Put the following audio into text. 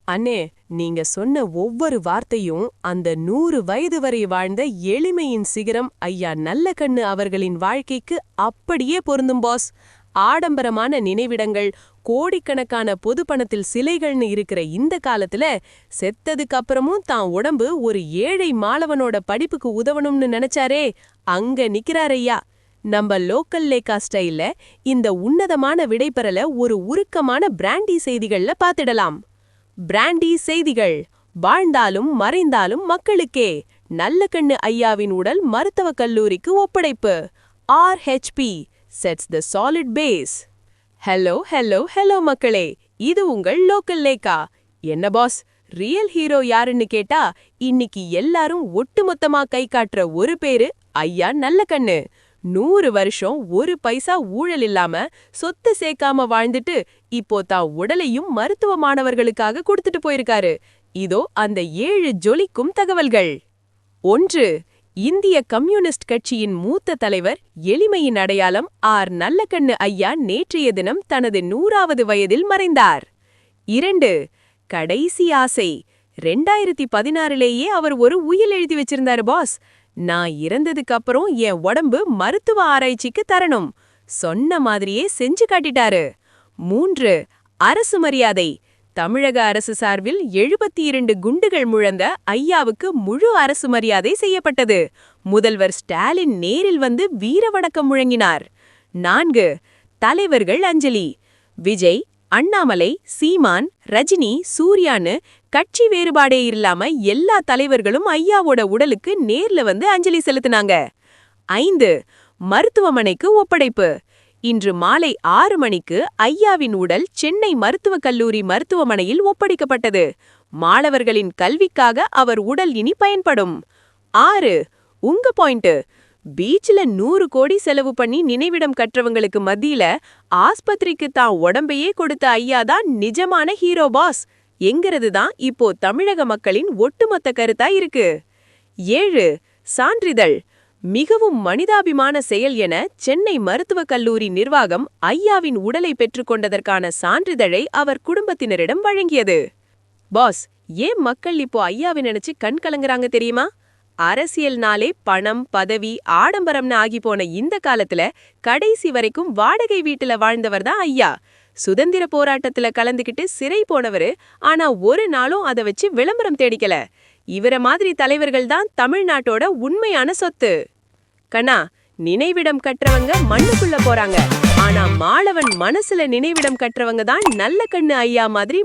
அண்ணே, நீங்க சொன்ன ஒவ்வொரு வார்த்தையும் அந்த 100 வயது வரை வாழ்ந்த எளிமையின் சிகரம் ஐயா நல்லகண்ணு அவர்களின் வாழ்க்கைக்கு அப்படியே பொருந்தும் பாஸ். ஆடம்பரமான நினைவிடங்கள், கோடிக்கணக்கான பொது பணத்தில் சிலைகள்னு இருக்கிற இந்த காலத்துல செத்ததுக்கு அப்புறமும் தான் உடம்பு ஒரு ஏழை மாணவனோட படிப்புக்கு உதவணும்னு நினைச்சாரே, அங்க நிக்கிறார் ஐயா. நம்ம லோக்கல் லேக்கா ஸ்டைல்ல இந்த உன்னதமான விடைபெறல ஒரு உருக்கமான பிராண்டி செய்திகள்ல பாத்திடலாம். பிராண்டி செய்திகள். வாழ்ந்தாலும் மறைந்தாலும் மக்களுக்கே. நல்லகண்ணு ஐயாவின் உடல் மருத்துவக் கல்லூரிக்கு ஒப்படைப்பு. RHP sets the solid base. Hello hello hello மக்களே, இது உங்கள் லோக்கல் லேக்கா. என்ன பாஸ், ரியல் ஹீரோ யாருன்னு கேட்டா இன்னைக்கு எல்லாரும் ஒட்டுமொத்தமா கை காட்டுற ஒரு பேரு ஐயா நல்லகண்ணு. 100 வருஷம் ஒரு பைசா ஊழல் இல்லாம சொத்து சேர்க்காம வாழ்ந்துட்டு இப்போ தான் உடலையும் மருத்துவ மாணவர்களுக்காக கொடுத்துட்டு போயிருக்காரு. இதோ அந்த 7 ஜொலிக்கும் தகவல்கள். 1. இந்திய கம்யூனிஸ்ட் கட்சியின் மூத்த தலைவர், எளிமையின் அடையாளம் நல்லகண்ணு ஐயா நேற்றைய தினம் தனது 100வது வயதில் மறைந்தார். 2. கடைசி ஆசை. 2016லேயே அவர் ஒரு உயில் எழுதி வச்சிருந்தாரு பாஸ். நான் இறந்ததுக்கு அப்புறம் என் உடம்பு மருத்துவ ஆராய்ச்சிக்கு தரணும். சொன்ன மாதிரியே செஞ்சு காட்டிட்டாரு. 3. அரசு மரியாதை. தமிழக அரசு சார்பில் 72 குண்டுகள் முழங்க ஐயாவுக்கு முழு அரசு மரியாதை செய்யப்பட்டது. முதல்வர் ஸ்டாலின் நேரில் வந்து வீர வணக்கம் முழங்கினார். 4. தலைவர்கள் அஞ்சலி. விஜய், அண்ணாமலை, சீமான், ரஜினி, சூர்யான்னு கட்சி வேறுபாடே இல்லாம எல்லா தலைவர்களும் ஐயாவோட உடலுக்கு நேர்ல வந்து அஞ்சலி செலுத்தினாங்க. 5. மருத்துவமனைக்கு ஒப்படைப்பு. இன்று மாலை 6 மணிக்கு ஐயாவின் உடல் சென்னை மருத்துவக் கல்லூரி மருத்துவமனையில் ஒப்படைக்கப்பட்டது. மாணவர்களின் கல்விக்காக அவர் உடல் இனி பயன்படும். 6. உங்க பாயிண்ட். பீச்ல 100 கோடி செலவு பண்ணி நினைவிடம் கற்றவங்களுக்கு மத்தியில ஆஸ்பத்திரிக்கு தான் உடம்பையே கொடுத்த ஐயா தான் நிஜமான ஹீரோ பாஸ் என்கிறது தான் இப்போ தமிழக மக்களின் ஒட்டுமொத்த கருத்தா இருக்கு. 7. சான்றிதழ். மிகவும் மனிதாபிமான செயல் என சென்னை மருத்துவக் கல்லூரி நிர்வாகம் ஐயாவின் உடலை பெற்றுக்கொண்டதற்கான சான்றிதழை அவர் குடும்பத்தினரிடம் வழங்கியது. பாஸ், ஏன் மக்கள் இப்போ ஐயாவை நினைச்சு கண் கலங்குறாங்க தெரியுமா? அரசியல்னாலே பணம், பதவி, ஆடம்பரம்னு ஆகி போன இந்த காலத்துல கடைசி வரைக்கும் வாடகை வீட்டுல வாழ்ந்தவர் தான் ஐயா. சுதந்திர போராட்டத்துல கலந்துகிட்டு சிறை போனவரு, ஆனா ஒரு நாளும் அதை வச்சு விளம்பரம் தேடிக்கல. இவர மாதிரி தலைவர்கள் தான் தமிழ்நாட்டோட உண்மையான சொத்து. கண்ணா, நினைவிடம் கற்றவங்க மண்ணுக்குள்ள போறாங்க, ஆனா மாளவன் மனசுல நினைவிடம் கற்றவங்க தான் நல்லகண்ணு ஐயா மாதிரி